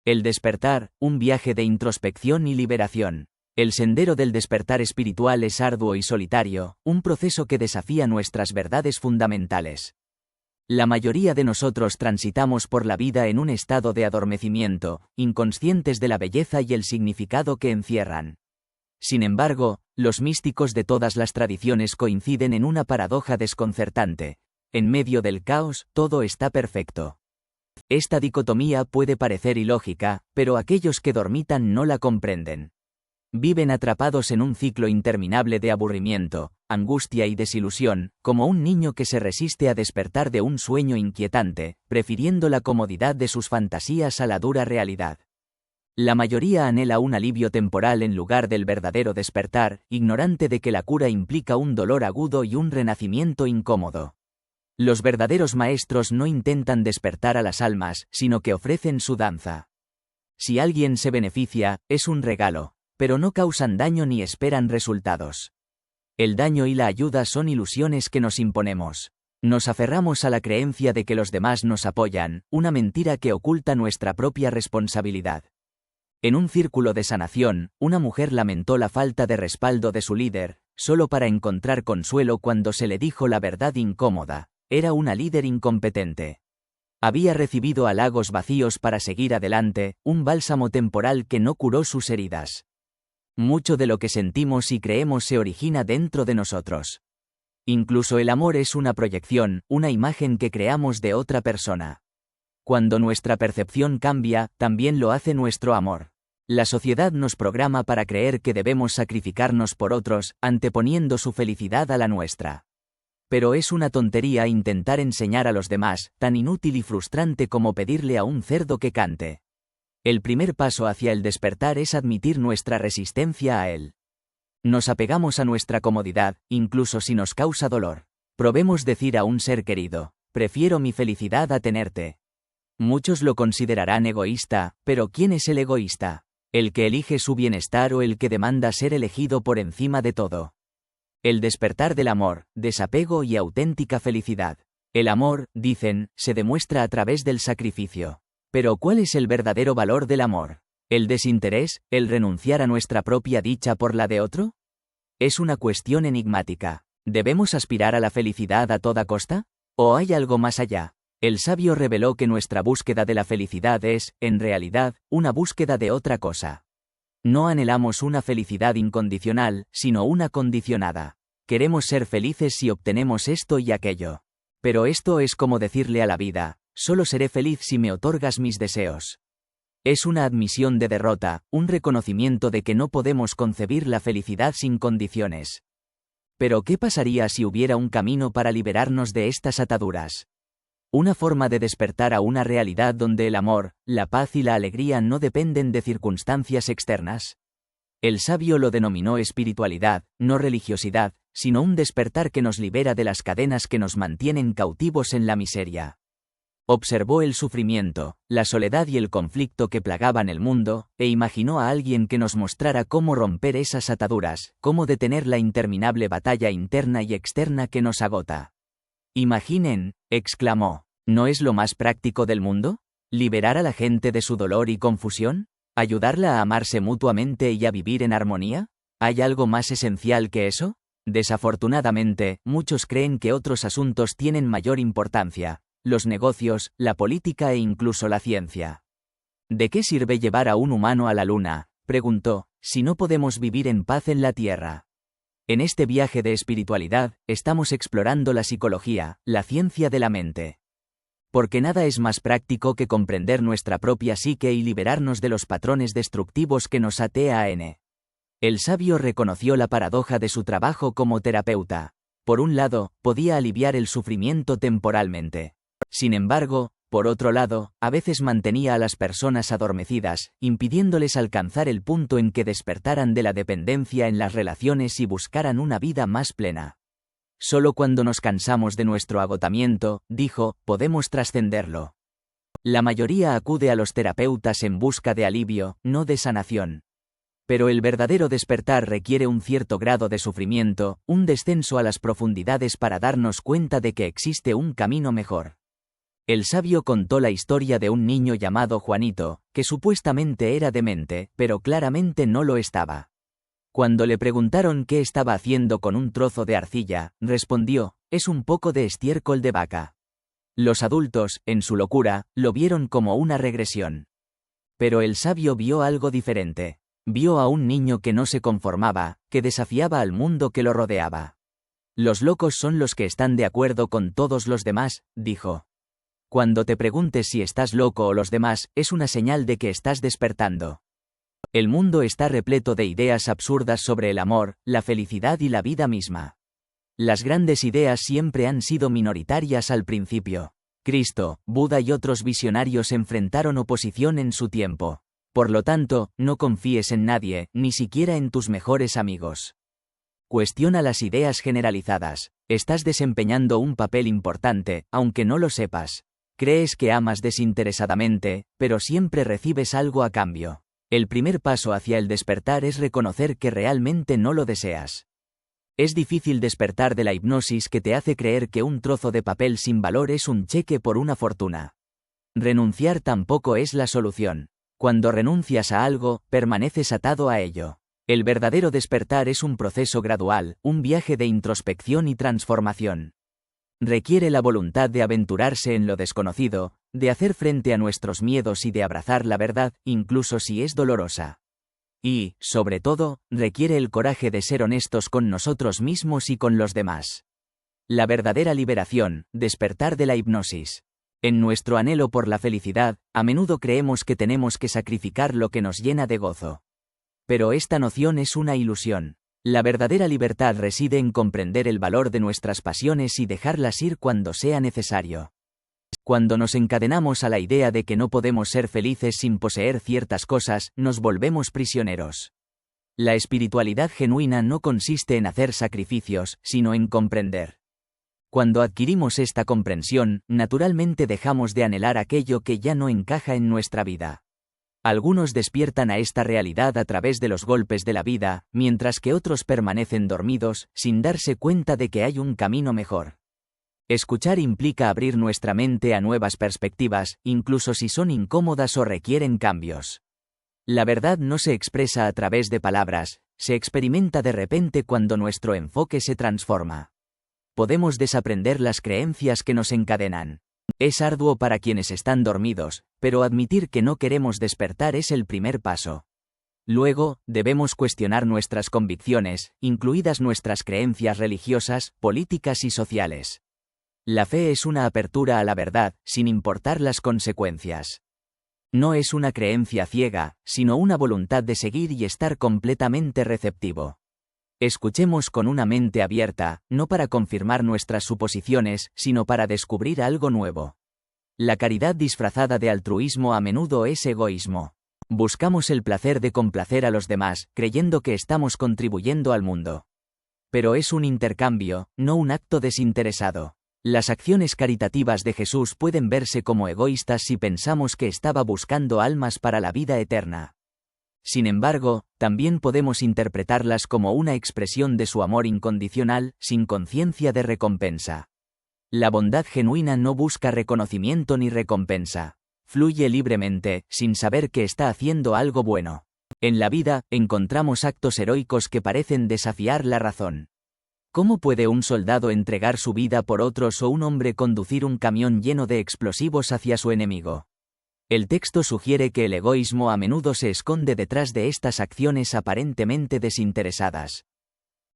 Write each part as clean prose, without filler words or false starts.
El despertar, un viaje de introspección y liberación. El sendero del despertar espiritual es arduo y solitario, un proceso que desafía nuestras verdades fundamentales. La mayoría de nosotros transitamos por la vida en un estado de adormecimiento, inconscientes de la belleza y el significado que encierran. Sin embargo, los místicos de todas las tradiciones coinciden en una paradoja desconcertante. En medio del caos, todo está perfecto. Esta dicotomía puede parecer ilógica, pero aquellos que dormitan no la comprenden. Viven atrapados en un ciclo interminable de aburrimiento, angustia y desilusión, como un niño que se resiste a despertar de un sueño inquietante, prefiriendo la comodidad de sus fantasías a la dura realidad. La mayoría anhela un alivio temporal en lugar del verdadero despertar, ignorante de que la cura implica un dolor agudo y un renacimiento incómodo. Los verdaderos maestros no intentan despertar a las almas, sino que ofrecen su danza. Si alguien se beneficia, es un regalo, pero no causan daño ni esperan resultados. El daño y la ayuda son ilusiones que nos imponemos. Nos aferramos a la creencia de que los demás nos apoyan, una mentira que oculta nuestra propia responsabilidad. En un círculo de sanación, una mujer lamentó la falta de respaldo de su líder, solo para encontrar consuelo cuando se le dijo la verdad incómoda: era una líder incompetente. Había recibido halagos vacíos para seguir adelante, un bálsamo temporal que no curó sus heridas. Mucho de lo que sentimos y creemos se origina dentro de nosotros. Incluso el amor es una proyección, una imagen que creamos de otra persona. Cuando nuestra percepción cambia, también lo hace nuestro amor. La sociedad nos programa para creer que debemos sacrificarnos por otros, anteponiendo su felicidad a la nuestra. Pero es una tontería intentar enseñar a los demás, tan inútil y frustrante como pedirle a un cerdo que cante. El primer paso hacia el despertar es admitir nuestra resistencia a él. Nos apegamos a nuestra comodidad, incluso si nos causa dolor. Probemos decir a un ser querido: prefiero mi felicidad a tenerte. Muchos lo considerarán egoísta, pero ¿quién es el egoísta? ¿El que elige su bienestar o el que demanda ser elegido por encima de todo? El despertar del amor, desapego y auténtica felicidad. El amor, dicen, se demuestra a través del sacrificio. Pero ¿cuál es el verdadero valor del amor? ¿El desinterés, el renunciar a nuestra propia dicha por la de otro? Es una cuestión enigmática. ¿Debemos aspirar a la felicidad a toda costa? ¿O hay algo más allá? El sabio reveló que nuestra búsqueda de la felicidad es, en realidad, una búsqueda de otra cosa. No anhelamos una felicidad incondicional, sino una condicionada. Queremos ser felices si obtenemos esto y aquello. Pero esto es como decirle a la vida: solo seré feliz si me otorgas mis deseos. Es una admisión de derrota, un reconocimiento de que no podemos concebir la felicidad sin condiciones. Pero ¿qué pasaría si hubiera un camino para liberarnos de estas ataduras? Una forma de despertar a una realidad donde el amor, la paz y la alegría no dependen de circunstancias externas. El sabio lo denominó espiritualidad, no religiosidad, sino un despertar que nos libera de las cadenas que nos mantienen cautivos en la miseria. Observó el sufrimiento, la soledad y el conflicto que plagaban el mundo, e imaginó a alguien que nos mostrara cómo romper esas ataduras, cómo detener la interminable batalla interna y externa que nos agota. Imaginen, exclamó, ¿no es lo más práctico del mundo? ¿Liberar a la gente de su dolor y confusión? ¿Ayudarla a amarse mutuamente y a vivir en armonía? ¿Hay algo más esencial que eso? Desafortunadamente, muchos creen que otros asuntos tienen mayor importancia: los negocios, la política e incluso la ciencia. ¿De qué sirve llevar a un humano a la luna?, preguntó, si no podemos vivir en paz en la Tierra. En este viaje de espiritualidad, estamos explorando la psicología, la ciencia de la mente. Porque nada es más práctico que comprender nuestra propia psique y liberarnos de los patrones destructivos que nos atean. El sabio reconoció la paradoja de su trabajo como terapeuta. Por un lado, podía aliviar el sufrimiento temporalmente. Sin embargo, por otro lado, a veces mantenía a las personas adormecidas, impidiéndoles alcanzar el punto en que despertaran de la dependencia en las relaciones y buscaran una vida más plena. Solo cuando nos cansamos de nuestro agotamiento, dijo, podemos trascenderlo. La mayoría acude a los terapeutas en busca de alivio, no de sanación. Pero el verdadero despertar requiere un cierto grado de sufrimiento, un descenso a las profundidades para darnos cuenta de que existe un camino mejor. El sabio contó la historia de un niño llamado Juanito, que supuestamente era demente, pero claramente no lo estaba. Cuando le preguntaron qué estaba haciendo con un trozo de arcilla, respondió, es un poco de estiércol de vaca. Los adultos, en su locura, lo vieron como una regresión. Pero el sabio vio algo diferente. Vio a un niño que no se conformaba, que desafiaba al mundo que lo rodeaba. Los locos son los que están de acuerdo con todos los demás, dijo. Cuando te preguntes si estás loco o los demás, es una señal de que estás despertando. El mundo está repleto de ideas absurdas sobre el amor, la felicidad y la vida misma. Las grandes ideas siempre han sido minoritarias al principio. Cristo, Buda y otros visionarios enfrentaron oposición en su tiempo. Por lo tanto, no confíes en nadie, ni siquiera en tus mejores amigos. Cuestiona las ideas generalizadas. Estás desempeñando un papel importante, aunque no lo sepas. Crees que amas desinteresadamente, pero siempre recibes algo a cambio. El primer paso hacia el despertar es reconocer que realmente no lo deseas. Es difícil despertar de la hipnosis que te hace creer que un trozo de papel sin valor es un cheque por una fortuna. Renunciar tampoco es la solución. Cuando renuncias a algo, permaneces atado a ello. El verdadero despertar es un proceso gradual, un viaje de introspección y transformación. Requiere la voluntad de aventurarse en lo desconocido, de hacer frente a nuestros miedos y de abrazar la verdad, incluso si es dolorosa. Y, sobre todo, requiere el coraje de ser honestos con nosotros mismos y con los demás. La verdadera liberación, despertar de la hipnosis. En nuestro anhelo por la felicidad, a menudo creemos que tenemos que sacrificar lo que nos llena de gozo. Pero esta noción es una ilusión. La verdadera libertad reside en comprender el valor de nuestras pasiones y dejarlas ir cuando sea necesario. Cuando nos encadenamos a la idea de que no podemos ser felices sin poseer ciertas cosas, nos volvemos prisioneros. La espiritualidad genuina no consiste en hacer sacrificios, sino en comprender. Cuando adquirimos esta comprensión, naturalmente dejamos de anhelar aquello que ya no encaja en nuestra vida. Algunos despiertan a esta realidad a través de los golpes de la vida, mientras que otros permanecen dormidos, sin darse cuenta de que hay un camino mejor. Escuchar implica abrir nuestra mente a nuevas perspectivas, incluso si son incómodas o requieren cambios. La verdad no se expresa a través de palabras, se experimenta de repente cuando nuestro enfoque se transforma. Podemos desaprender las creencias que nos encadenan. Es arduo para quienes están dormidos, pero admitir que no queremos despertar es el primer paso. Luego, debemos cuestionar nuestras convicciones, incluidas nuestras creencias religiosas, políticas y sociales. La fe es una apertura a la verdad, sin importar las consecuencias. No es una creencia ciega, sino una voluntad de seguir y estar completamente receptivo. Escuchemos con una mente abierta, no para confirmar nuestras suposiciones, sino para descubrir algo nuevo. La caridad disfrazada de altruismo a menudo es egoísmo. Buscamos el placer de complacer a los demás, creyendo que estamos contribuyendo al mundo. Pero es un intercambio, no un acto desinteresado. Las acciones caritativas de Jesús pueden verse como egoístas si pensamos que estaba buscando almas para la vida eterna. Sin embargo, también podemos interpretarlas como una expresión de su amor incondicional, sin conciencia de recompensa. La bondad genuina no busca reconocimiento ni recompensa. Fluye libremente, sin saber que está haciendo algo bueno. En la vida, encontramos actos heroicos que parecen desafiar la razón. ¿Cómo puede un soldado entregar su vida por otros o un hombre conducir un camión lleno de explosivos hacia su enemigo? El texto sugiere que el egoísmo a menudo se esconde detrás de estas acciones aparentemente desinteresadas.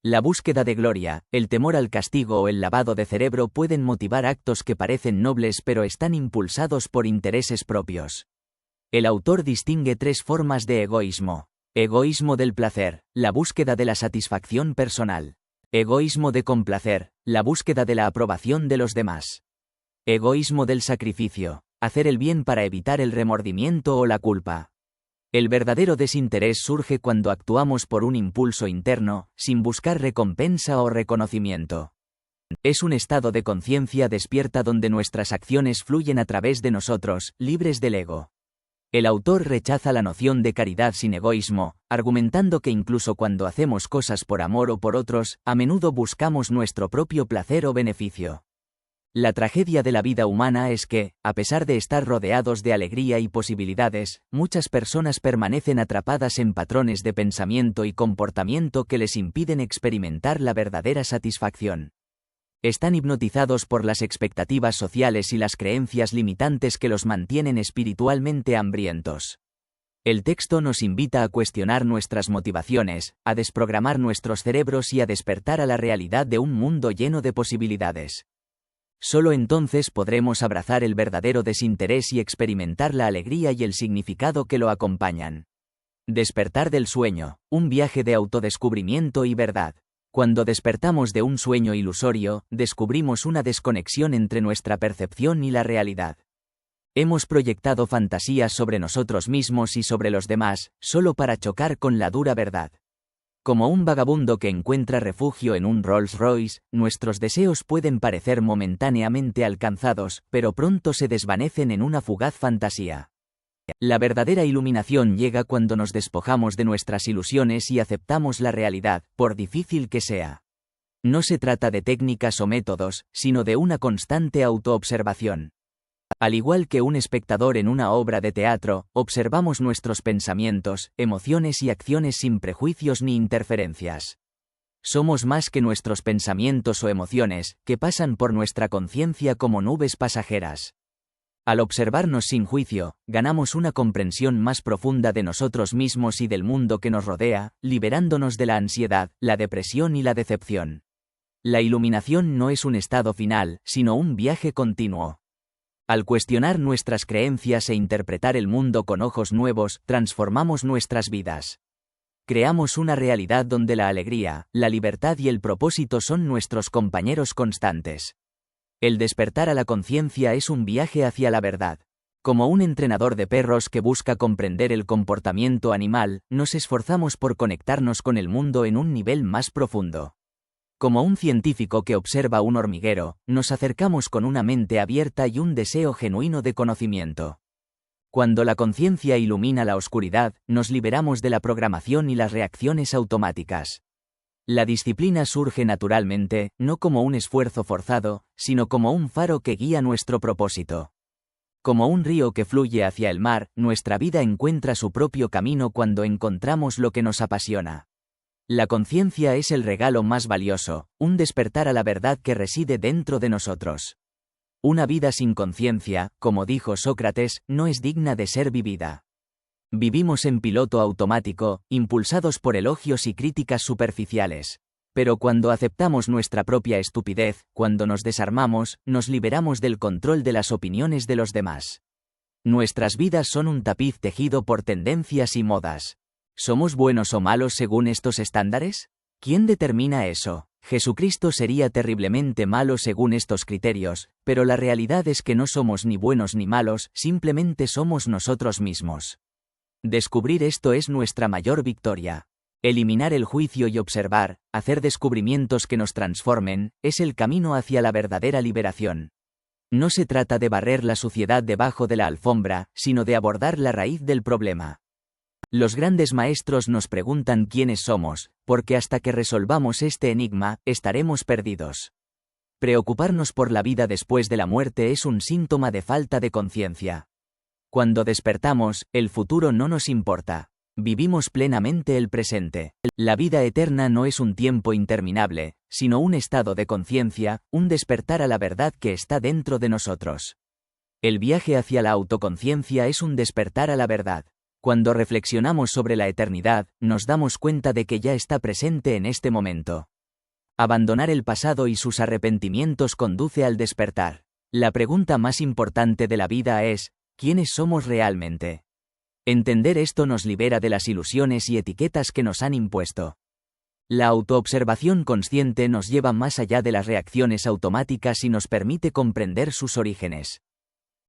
La búsqueda de gloria, el temor al castigo o el lavado de cerebro pueden motivar actos que parecen nobles pero están impulsados por intereses propios. El autor distingue tres formas de egoísmo. Egoísmo del placer, la búsqueda de la satisfacción personal. Egoísmo de complacer, la búsqueda de la aprobación de los demás. Egoísmo del sacrificio, hacer el bien para evitar el remordimiento o la culpa. El verdadero desinterés surge cuando actuamos por un impulso interno, sin buscar recompensa o reconocimiento. Es un estado de conciencia despierta donde nuestras acciones fluyen a través de nosotros, libres del ego. El autor rechaza la noción de caridad sin egoísmo, argumentando que incluso cuando hacemos cosas por amor o por otros, a menudo buscamos nuestro propio placer o beneficio. La tragedia de la vida humana es que, a pesar de estar rodeados de alegría y posibilidades, muchas personas permanecen atrapadas en patrones de pensamiento y comportamiento que les impiden experimentar la verdadera satisfacción. Están hipnotizados por las expectativas sociales y las creencias limitantes que los mantienen espiritualmente hambrientos. El texto nos invita a cuestionar nuestras motivaciones, a desprogramar nuestros cerebros y a despertar a la realidad de un mundo lleno de posibilidades. Solo entonces podremos abrazar el verdadero desinterés y experimentar la alegría y el significado que lo acompañan. Despertar del sueño, un viaje de autodescubrimiento y verdad. Cuando despertamos de un sueño ilusorio, descubrimos una desconexión entre nuestra percepción y la realidad. Hemos proyectado fantasías sobre nosotros mismos y sobre los demás, solo para chocar con la dura verdad. Como un vagabundo que encuentra refugio en un Rolls Royce, nuestros deseos pueden parecer momentáneamente alcanzados, pero pronto se desvanecen en una fugaz fantasía. La verdadera iluminación llega cuando nos despojamos de nuestras ilusiones y aceptamos la realidad, por difícil que sea. No se trata de técnicas o métodos, sino de una constante autoobservación. Al igual que un espectador en una obra de teatro, observamos nuestros pensamientos, emociones y acciones sin prejuicios ni interferencias. Somos más que nuestros pensamientos o emociones, que pasan por nuestra conciencia como nubes pasajeras. Al observarnos sin juicio, ganamos una comprensión más profunda de nosotros mismos y del mundo que nos rodea, liberándonos de la ansiedad, la depresión y la decepción. La iluminación no es un estado final, sino un viaje continuo. Al cuestionar nuestras creencias e interpretar el mundo con ojos nuevos, transformamos nuestras vidas. Creamos una realidad donde la alegría, la libertad y el propósito son nuestros compañeros constantes. El despertar a la conciencia es un viaje hacia la verdad. Como un entrenador de perros que busca comprender el comportamiento animal, nos esforzamos por conectarnos con el mundo en un nivel más profundo. Como un científico que observa un hormiguero, nos acercamos con una mente abierta y un deseo genuino de conocimiento. Cuando la conciencia ilumina la oscuridad, nos liberamos de la programación y las reacciones automáticas. La disciplina surge naturalmente, no como un esfuerzo forzado, sino como un faro que guía nuestro propósito. Como un río que fluye hacia el mar, nuestra vida encuentra su propio camino cuando encontramos lo que nos apasiona. La conciencia es el regalo más valioso, un despertar a la verdad que reside dentro de nosotros. Una vida sin conciencia, como dijo Sócrates, no es digna de ser vivida. Vivimos en piloto automático, impulsados por elogios y críticas superficiales. Pero cuando aceptamos nuestra propia estupidez, cuando nos desarmamos, nos liberamos del control de las opiniones de los demás. Nuestras vidas son un tapiz tejido por tendencias y modas. ¿Somos buenos o malos según estos estándares? ¿Quién determina eso? Jesucristo sería terriblemente malo según estos criterios, pero la realidad es que no somos ni buenos ni malos, simplemente somos nosotros mismos. Descubrir esto es nuestra mayor victoria. Eliminar el juicio y observar, hacer descubrimientos que nos transformen, es el camino hacia la verdadera liberación. No se trata de barrer la suciedad debajo de la alfombra, sino de abordar la raíz del problema. Los grandes maestros nos preguntan quiénes somos, porque hasta que resolvamos este enigma, estaremos perdidos. Preocuparnos por la vida después de la muerte es un síntoma de falta de conciencia. Cuando despertamos, el futuro no nos importa. Vivimos plenamente el presente. La vida eterna no es un tiempo interminable, sino un estado de conciencia, un despertar a la verdad que está dentro de nosotros. El viaje hacia la autoconciencia es un despertar a la verdad. Cuando reflexionamos sobre la eternidad, nos damos cuenta de que ya está presente en este momento. Abandonar el pasado y sus arrepentimientos conduce al despertar. La pregunta más importante de la vida es, ¿quiénes somos realmente? Entender esto nos libera de las ilusiones y etiquetas que nos han impuesto. La autoobservación consciente nos lleva más allá de las reacciones automáticas y nos permite comprender sus orígenes.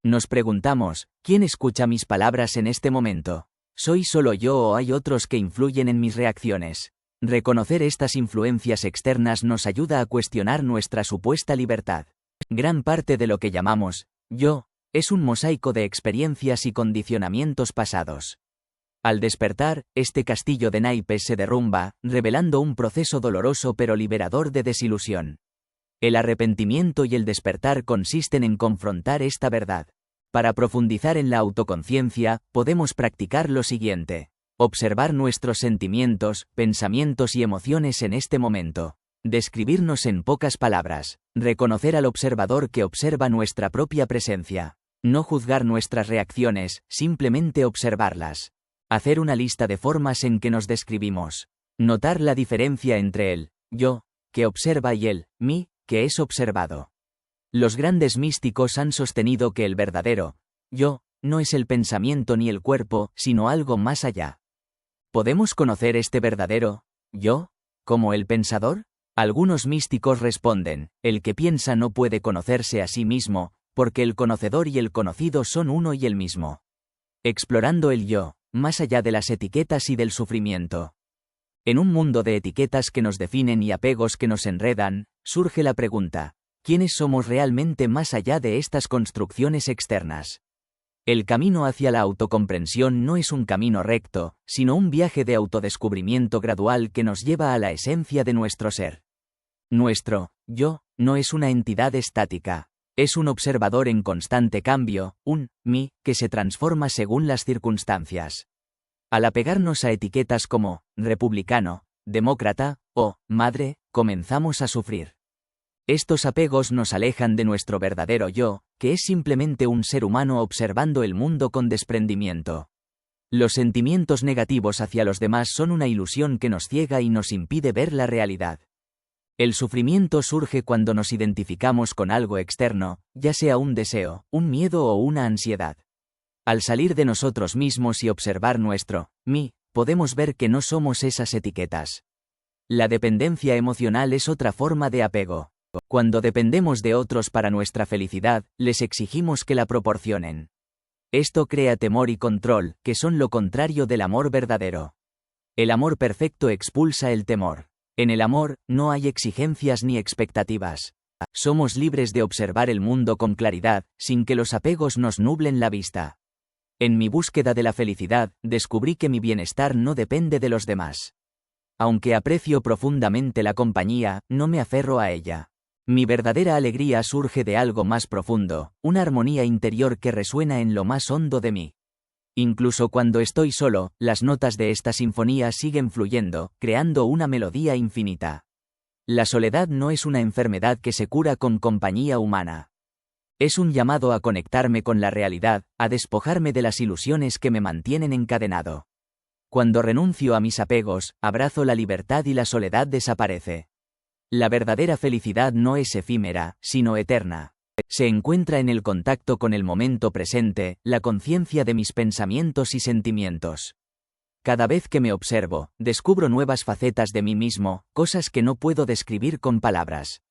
Nos preguntamos, ¿quién escucha mis palabras en este momento? ¿Soy solo yo o hay otros que influyen en mis reacciones? Reconocer estas influencias externas nos ayuda a cuestionar nuestra supuesta libertad. Gran parte de lo que llamamos yo es un mosaico de experiencias y condicionamientos pasados. Al despertar, este castillo de naipes se derrumba, revelando un proceso doloroso pero liberador de desilusión. El arrepentimiento y el despertar consisten en confrontar esta verdad. Para profundizar en la autoconciencia, podemos practicar lo siguiente. Observar nuestros sentimientos, pensamientos y emociones en este momento. Describirnos en pocas palabras. Reconocer al observador que observa nuestra propia presencia. No juzgar nuestras reacciones, simplemente observarlas. Hacer una lista de formas en que nos describimos. Notar la diferencia entre el yo, que observa, y el mí, que es observado. Los grandes místicos han sostenido que el verdadero yo no es el pensamiento ni el cuerpo, sino algo más allá. ¿Podemos conocer este verdadero yo como el pensador? Algunos místicos responden, el que piensa no puede conocerse a sí mismo, porque el conocedor y el conocido son uno y el mismo. Explorando el yo, más allá de las etiquetas y del sufrimiento. En un mundo de etiquetas que nos definen y apegos que nos enredan, surge la pregunta, ¿quiénes somos realmente más allá de estas construcciones externas? El camino hacia la autocomprensión no es un camino recto, sino un viaje de autodescubrimiento gradual que nos lleva a la esencia de nuestro ser. Nuestro yo no es una entidad estática. Es un observador en constante cambio, un mí que se transforma según las circunstancias. Al apegarnos a etiquetas como republicano, demócrata o madre, comenzamos a sufrir. Estos apegos nos alejan de nuestro verdadero yo, que es simplemente un ser humano observando el mundo con desprendimiento. Los sentimientos negativos hacia los demás son una ilusión que nos ciega y nos impide ver la realidad. El sufrimiento surge cuando nos identificamos con algo externo, ya sea un deseo, un miedo o una ansiedad. Al salir de nosotros mismos y observar nuestro mí, podemos ver que no somos esas etiquetas. La dependencia emocional es otra forma de apego. Cuando dependemos de otros para nuestra felicidad, les exigimos que la proporcionen. Esto crea temor y control, que son lo contrario del amor verdadero. El amor perfecto expulsa el temor. En el amor, no hay exigencias ni expectativas. Somos libres de observar el mundo con claridad, sin que los apegos nos nublen la vista. En mi búsqueda de la felicidad, descubrí que mi bienestar no depende de los demás. Aunque aprecio profundamente la compañía, no me aferro a ella. Mi verdadera alegría surge de algo más profundo, una armonía interior que resuena en lo más hondo de mí. Incluso cuando estoy solo, las notas de esta sinfonía siguen fluyendo, creando una melodía infinita. La soledad no es una enfermedad que se cura con compañía humana. Es un llamado a conectarme con la realidad, a despojarme de las ilusiones que me mantienen encadenado. Cuando renuncio a mis apegos, abrazo la libertad y la soledad desaparece. La verdadera felicidad no es efímera, sino eterna. Se encuentra en el contacto con el momento presente, la conciencia de mis pensamientos y sentimientos. Cada vez que me observo, descubro nuevas facetas de mí mismo, cosas que no puedo describir con palabras.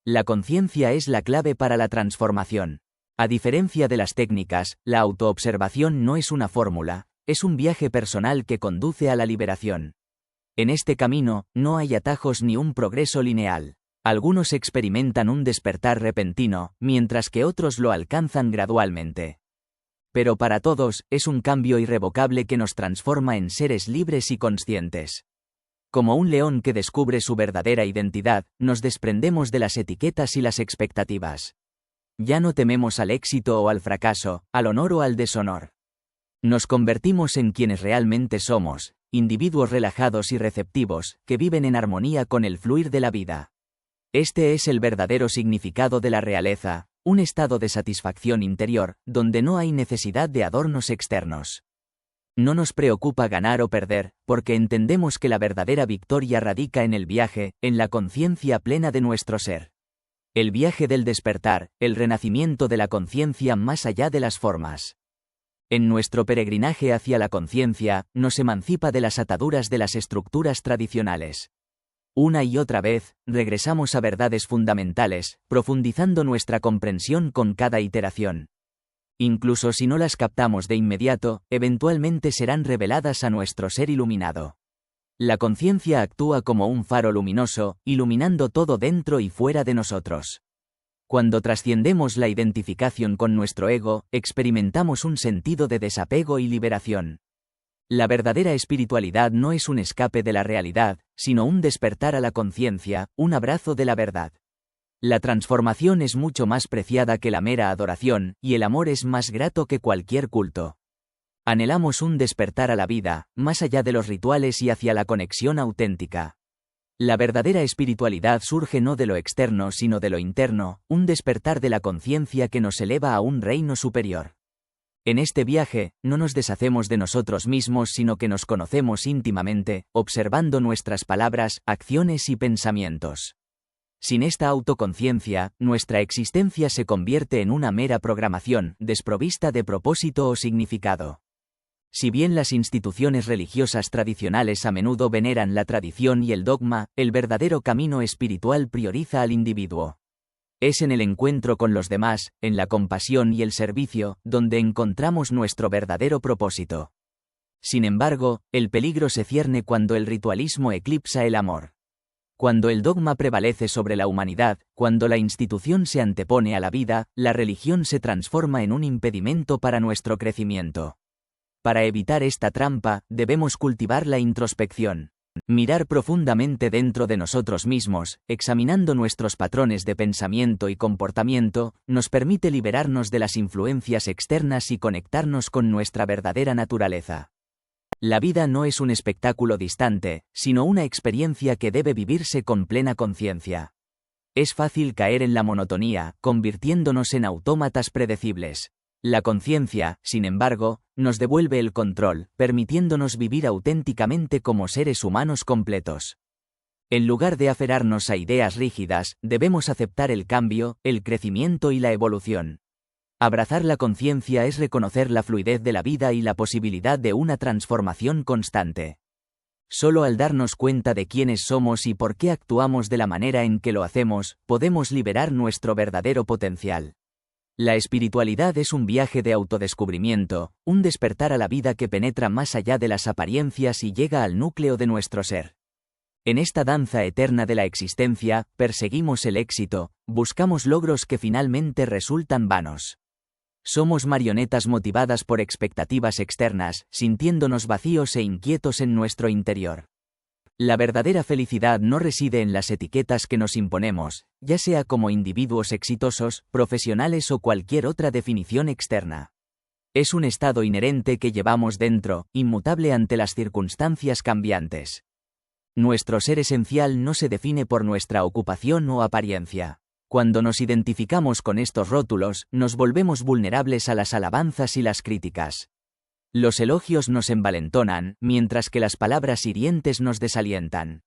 La conciencia es la clave para la transformación. A diferencia de las técnicas, la autoobservación no es una fórmula, es un viaje personal que conduce a la liberación. En este camino, no hay atajos ni un progreso lineal. Algunos experimentan un despertar repentino, mientras que otros lo alcanzan gradualmente. Pero para todos, es un cambio irrevocable que nos transforma en seres libres y conscientes. Como un león que descubre su verdadera identidad, nos desprendemos de las etiquetas y las expectativas. Ya no tememos al éxito o al fracaso, al honor o al deshonor. Nos convertimos en quienes realmente somos, individuos relajados y receptivos, que viven en armonía con el fluir de la vida. Este es el verdadero significado de la realeza, un estado de satisfacción interior, donde no hay necesidad de adornos externos. No nos preocupa ganar o perder, porque entendemos que la verdadera victoria radica en el viaje, en la conciencia plena de nuestro ser. El viaje del despertar, el renacimiento de la conciencia más allá de las formas. En nuestro peregrinaje hacia la conciencia, nos emancipa de las ataduras de las estructuras tradicionales. Una y otra vez, regresamos a verdades fundamentales, profundizando nuestra comprensión con cada iteración. Incluso si no las captamos de inmediato, eventualmente serán reveladas a nuestro ser iluminado. La conciencia actúa como un faro luminoso, iluminando todo dentro y fuera de nosotros. Cuando trasciendemos la identificación con nuestro ego, experimentamos un sentido de desapego y liberación. La verdadera espiritualidad no es un escape de la realidad, sino un despertar a la conciencia, un abrazo de la verdad. La transformación es mucho más preciada que la mera adoración, y el amor es más grato que cualquier culto. Anhelamos un despertar a la vida, más allá de los rituales y hacia la conexión auténtica. La verdadera espiritualidad surge no de lo externo sino de lo interno, un despertar de la conciencia que nos eleva a un reino superior. En este viaje, no nos deshacemos de nosotros mismos sino que nos conocemos íntimamente, observando nuestras palabras, acciones y pensamientos. Sin esta autoconciencia, nuestra existencia se convierte en una mera programación, desprovista de propósito o significado. Si bien las instituciones religiosas tradicionales a menudo veneran la tradición y el dogma, el verdadero camino espiritual prioriza al individuo. Es en el encuentro con los demás, en la compasión y el servicio, donde encontramos nuestro verdadero propósito. Sin embargo, el peligro se cierne cuando el ritualismo eclipsa el amor. Cuando el dogma prevalece sobre la humanidad, cuando la institución se antepone a la vida, la religión se transforma en un impedimento para nuestro crecimiento. Para evitar esta trampa, debemos cultivar la introspección. Mirar profundamente dentro de nosotros mismos, examinando nuestros patrones de pensamiento y comportamiento, nos permite liberarnos de las influencias externas y conectarnos con nuestra verdadera naturaleza. La vida no es un espectáculo distante, sino una experiencia que debe vivirse con plena conciencia. Es fácil caer en la monotonía, convirtiéndonos en autómatas predecibles. La conciencia, sin embargo, nos devuelve el control, permitiéndonos vivir auténticamente como seres humanos completos. En lugar de aferrarnos a ideas rígidas, debemos aceptar el cambio, el crecimiento y la evolución. Abrazar la conciencia es reconocer la fluidez de la vida y la posibilidad de una transformación constante. Solo al darnos cuenta de quiénes somos y por qué actuamos de la manera en que lo hacemos, podemos liberar nuestro verdadero potencial. La espiritualidad es un viaje de autodescubrimiento, un despertar a la vida que penetra más allá de las apariencias y llega al núcleo de nuestro ser. En esta danza eterna de la existencia, perseguimos el éxito, buscamos logros que finalmente resultan vanos. Somos marionetas motivadas por expectativas externas, sintiéndonos vacíos e inquietos en nuestro interior. La verdadera felicidad no reside en las etiquetas que nos imponemos, ya sea como individuos exitosos, profesionales o cualquier otra definición externa. Es un estado inherente que llevamos dentro, inmutable ante las circunstancias cambiantes. Nuestro ser esencial no se define por nuestra ocupación o apariencia. Cuando nos identificamos con estos rótulos, nos volvemos vulnerables a las alabanzas y las críticas. Los elogios nos envalentonan, mientras que las palabras hirientes nos desalientan.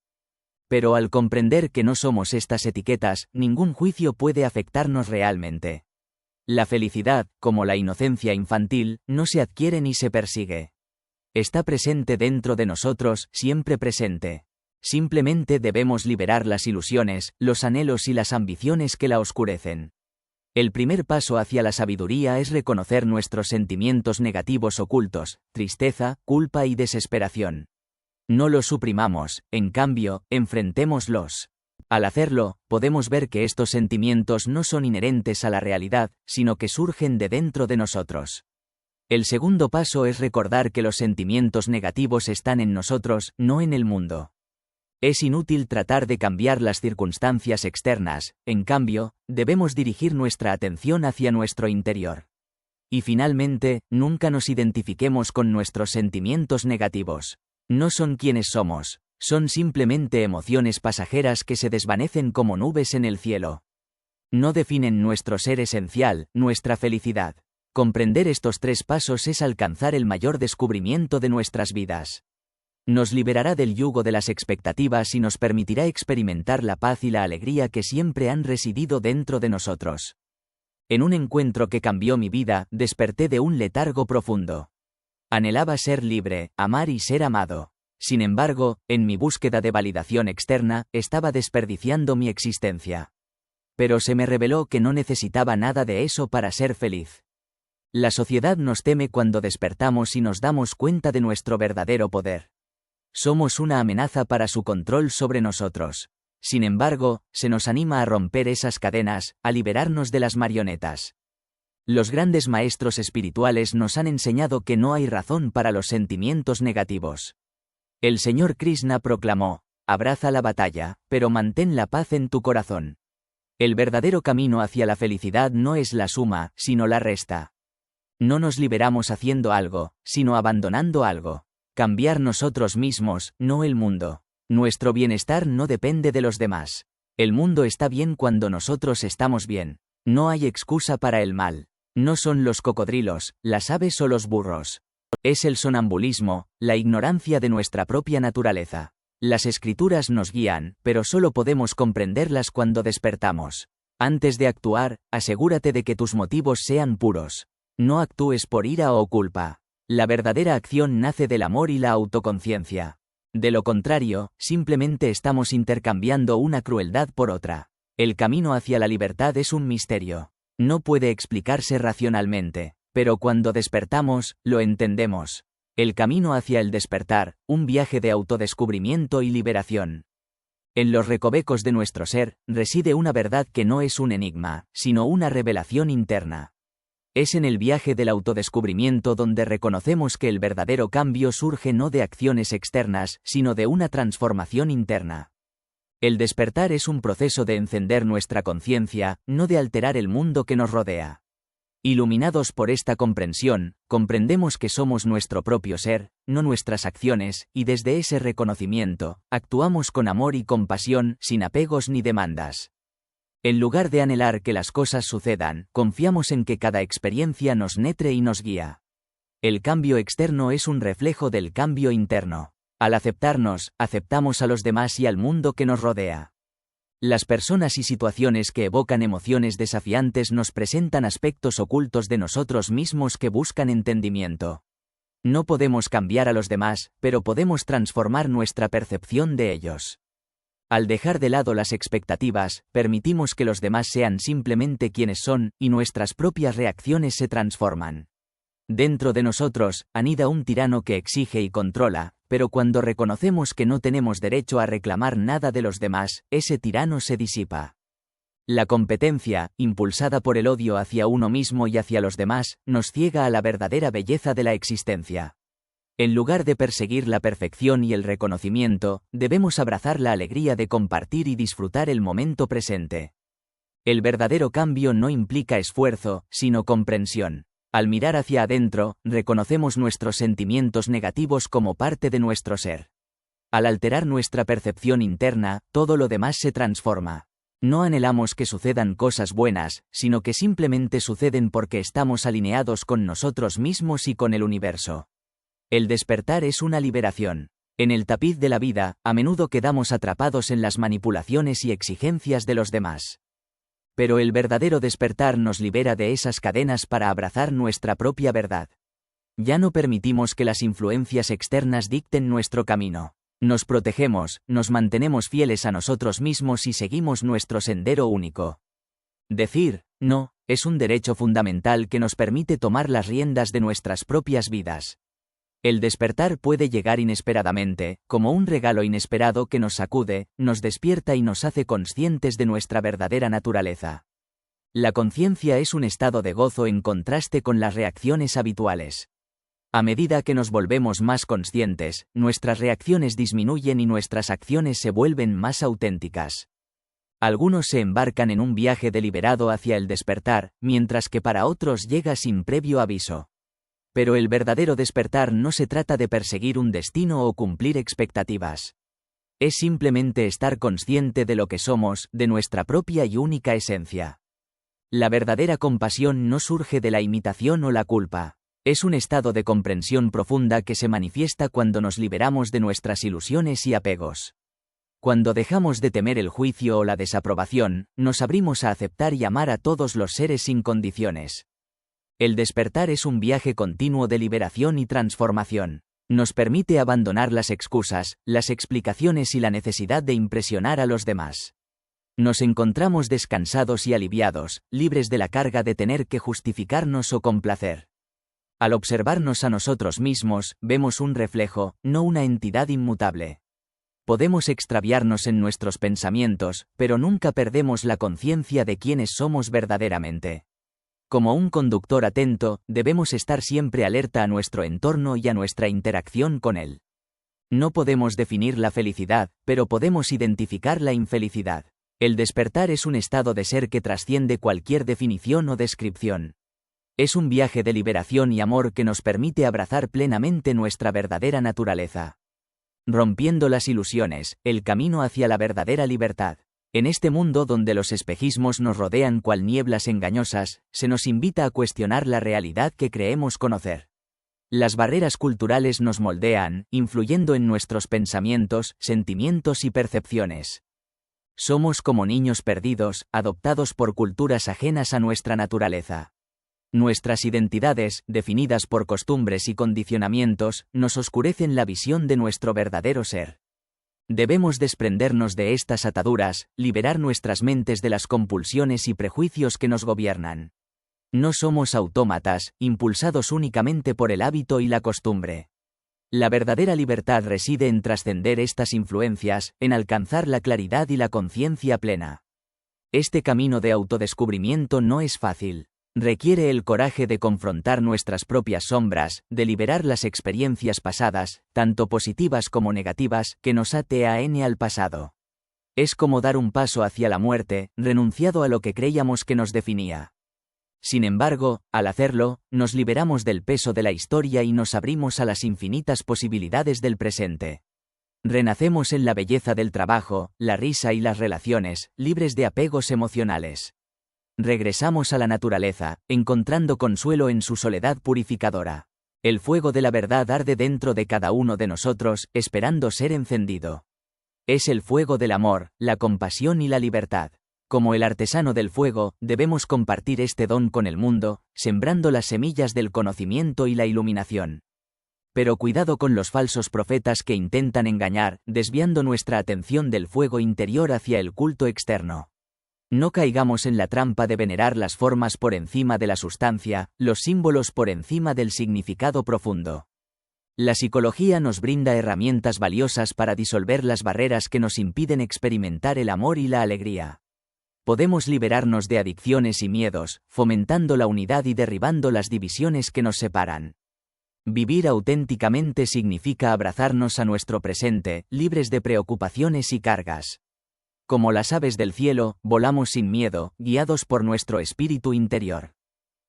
Pero al comprender que no somos estas etiquetas, ningún juicio puede afectarnos realmente. La felicidad, como la inocencia infantil, no se adquiere ni se persigue. Está presente dentro de nosotros, siempre presente. Simplemente debemos liberar las ilusiones, los anhelos y las ambiciones que la oscurecen. El primer paso hacia la sabiduría es reconocer nuestros sentimientos negativos ocultos, tristeza, culpa y desesperación. No los suprimamos, en cambio, enfrentémoslos. Al hacerlo, podemos ver que estos sentimientos no son inherentes a la realidad, sino que surgen de dentro de nosotros. El segundo paso es recordar que los sentimientos negativos están en nosotros, no en el mundo. Es inútil tratar de cambiar las circunstancias externas, en cambio, debemos dirigir nuestra atención hacia nuestro interior. Y finalmente, nunca nos identifiquemos con nuestros sentimientos negativos. No son quienes somos, son simplemente emociones pasajeras que se desvanecen como nubes en el cielo. No definen nuestro ser esencial, nuestra felicidad. Comprender estos tres pasos es alcanzar el mayor descubrimiento de nuestras vidas. Nos liberará del yugo de las expectativas y nos permitirá experimentar la paz y la alegría que siempre han residido dentro de nosotros. En un encuentro que cambió mi vida, desperté de un letargo profundo. Anhelaba ser libre, amar y ser amado. Sin embargo, en mi búsqueda de validación externa, estaba desperdiciando mi existencia. Pero se me reveló que no necesitaba nada de eso para ser feliz. La sociedad nos teme cuando despertamos y nos damos cuenta de nuestro verdadero poder. Somos una amenaza para su control sobre nosotros. Sin embargo, se nos anima a romper esas cadenas, a liberarnos de las marionetas. Los grandes maestros espirituales nos han enseñado que no hay razón para los sentimientos negativos. El Señor Krishna proclamó: abraza la batalla, pero mantén la paz en tu corazón. El verdadero camino hacia la felicidad no es la suma, sino la resta. No nos liberamos haciendo algo, sino abandonando algo. Cambiar nosotros mismos, no el mundo. Nuestro bienestar no depende de los demás. El mundo está bien cuando nosotros estamos bien. No hay excusa para el mal. No son los cocodrilos, las aves o los burros. Es el sonambulismo, la ignorancia de nuestra propia naturaleza. Las escrituras nos guían, pero solo podemos comprenderlas cuando despertamos. Antes de actuar, asegúrate de que tus motivos sean puros. No actúes por ira o culpa. La verdadera acción nace del amor y la autoconciencia. De lo contrario, simplemente estamos intercambiando una crueldad por otra. El camino hacia la libertad es un misterio. No puede explicarse racionalmente, pero cuando despertamos, lo entendemos. El camino hacia el despertar, un viaje de autodescubrimiento y liberación. En los recovecos de nuestro ser, reside una verdad que no es un enigma, sino una revelación interna. Es en el viaje del autodescubrimiento donde reconocemos que el verdadero cambio surge no de acciones externas, sino de una transformación interna. El despertar es un proceso de encender nuestra conciencia, no de alterar el mundo que nos rodea. Iluminados por esta comprensión, comprendemos que somos nuestro propio ser, no nuestras acciones, y desde ese reconocimiento, actuamos con amor y compasión, sin apegos ni demandas. En lugar de anhelar que las cosas sucedan, confiamos en que cada experiencia nos nutre y nos guía. El cambio externo es un reflejo del cambio interno. Al aceptarnos, aceptamos a los demás y al mundo que nos rodea. Las personas y situaciones que evocan emociones desafiantes nos presentan aspectos ocultos de nosotros mismos que buscan entendimiento. No podemos cambiar a los demás, pero podemos transformar nuestra percepción de ellos. Al dejar de lado las expectativas, permitimos que los demás sean simplemente quienes son, y nuestras propias reacciones se transforman. Dentro de nosotros, anida un tirano que exige y controla, pero cuando reconocemos que no tenemos derecho a reclamar nada de los demás, ese tirano se disipa. La competencia, impulsada por el odio hacia uno mismo y hacia los demás, nos ciega a la verdadera belleza de la existencia. En lugar de perseguir la perfección y el reconocimiento, debemos abrazar la alegría de compartir y disfrutar el momento presente. El verdadero cambio no implica esfuerzo, sino comprensión. Al mirar hacia adentro, reconocemos nuestros sentimientos negativos como parte de nuestro ser. Al alterar nuestra percepción interna, todo lo demás se transforma. No anhelamos que sucedan cosas buenas, sino que simplemente suceden porque estamos alineados con nosotros mismos y con el universo. El despertar es una liberación. En el tapiz de la vida, a menudo quedamos atrapados en las manipulaciones y exigencias de los demás. Pero el verdadero despertar nos libera de esas cadenas para abrazar nuestra propia verdad. Ya no permitimos que las influencias externas dicten nuestro camino. Nos protegemos, nos mantenemos fieles a nosotros mismos y seguimos nuestro sendero único. Decir no es un derecho fundamental que nos permite tomar las riendas de nuestras propias vidas. El despertar puede llegar inesperadamente, como un regalo inesperado que nos sacude, nos despierta y nos hace conscientes de nuestra verdadera naturaleza. La conciencia es un estado de gozo en contraste con las reacciones habituales. A medida que nos volvemos más conscientes, nuestras reacciones disminuyen y nuestras acciones se vuelven más auténticas. Algunos se embarcan en un viaje deliberado hacia el despertar, mientras que para otros llega sin previo aviso. Pero el verdadero despertar no se trata de perseguir un destino o cumplir expectativas. Es simplemente estar consciente de lo que somos, de nuestra propia y única esencia. La verdadera compasión no surge de la imitación o la culpa. Es un estado de comprensión profunda que se manifiesta cuando nos liberamos de nuestras ilusiones y apegos. Cuando dejamos de temer el juicio o la desaprobación, nos abrimos a aceptar y amar a todos los seres sin condiciones. El despertar es un viaje continuo de liberación y transformación. Nos permite abandonar las excusas, las explicaciones y la necesidad de impresionar a los demás. Nos encontramos descansados y aliviados, libres de la carga de tener que justificarnos o complacer. Al observarnos a nosotros mismos, vemos un reflejo, no una entidad inmutable. Podemos extraviarnos en nuestros pensamientos, pero nunca perdemos la conciencia de quiénes somos verdaderamente. Como un conductor atento, debemos estar siempre alerta a nuestro entorno y a nuestra interacción con él. No podemos definir la felicidad, pero podemos identificar la infelicidad. El despertar es un estado de ser que trasciende cualquier definición o descripción. Es un viaje de liberación y amor que nos permite abrazar plenamente nuestra verdadera naturaleza. Rompiendo las ilusiones, el camino hacia la verdadera libertad. En este mundo donde los espejismos nos rodean cual nieblas engañosas, se nos invita a cuestionar la realidad que creemos conocer. Las barreras culturales nos moldean, influyendo en nuestros pensamientos, sentimientos y percepciones. Somos como niños perdidos, adoptados por culturas ajenas a nuestra naturaleza. Nuestras identidades, definidas por costumbres y condicionamientos, nos oscurecen la visión de nuestro verdadero ser. Debemos desprendernos de estas ataduras, liberar nuestras mentes de las compulsiones y prejuicios que nos gobiernan. No somos autómatas, impulsados únicamente por el hábito y la costumbre. La verdadera libertad reside en trascender estas influencias, en alcanzar la claridad y la conciencia plena. Este camino de autodescubrimiento no es fácil. Requiere el coraje de confrontar nuestras propias sombras, de liberar las experiencias pasadas, tanto positivas como negativas, que nos aten al pasado. Es como dar un paso hacia la muerte, renunciado a lo que creíamos que nos definía. Sin embargo, al hacerlo, nos liberamos del peso de la historia y nos abrimos a las infinitas posibilidades del presente. Renacemos en la belleza del trabajo, la risa y las relaciones, libres de apegos emocionales. Regresamos a la naturaleza, encontrando consuelo en su soledad purificadora. El fuego de la verdad arde dentro de cada uno de nosotros, esperando ser encendido. Es el fuego del amor, la compasión y la libertad. Como el artesano del fuego, debemos compartir este don con el mundo, sembrando las semillas del conocimiento y la iluminación. Pero cuidado con los falsos profetas que intentan engañar, desviando nuestra atención del fuego interior hacia el culto externo. No caigamos en la trampa de venerar las formas por encima de la sustancia, los símbolos por encima del significado profundo. La psicología nos brinda herramientas valiosas para disolver las barreras que nos impiden experimentar el amor y la alegría. Podemos liberarnos de adicciones y miedos, fomentando la unidad y derribando las divisiones que nos separan. Vivir auténticamente significa abrazarnos a nuestro presente, libres de preocupaciones y cargas. Como las aves del cielo, volamos sin miedo, guiados por nuestro espíritu interior.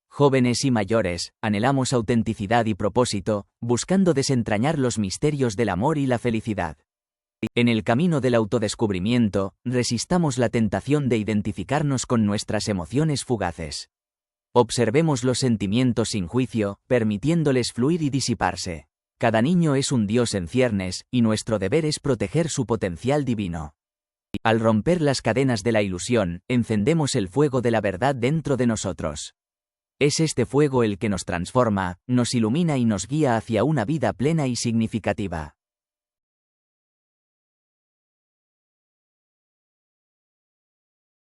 Jóvenes y mayores, anhelamos autenticidad y propósito, buscando desentrañar los misterios del amor y la felicidad. En el camino del autodescubrimiento, resistamos la tentación de identificarnos con nuestras emociones fugaces. Observemos los sentimientos sin juicio, permitiéndoles fluir y disiparse. Cada niño es un Dios en ciernes, y nuestro deber es proteger su potencial divino. Al romper las cadenas de la ilusión, encendemos el fuego de la verdad dentro de nosotros. Es este fuego el que nos transforma, nos ilumina y nos guía hacia una vida plena y significativa.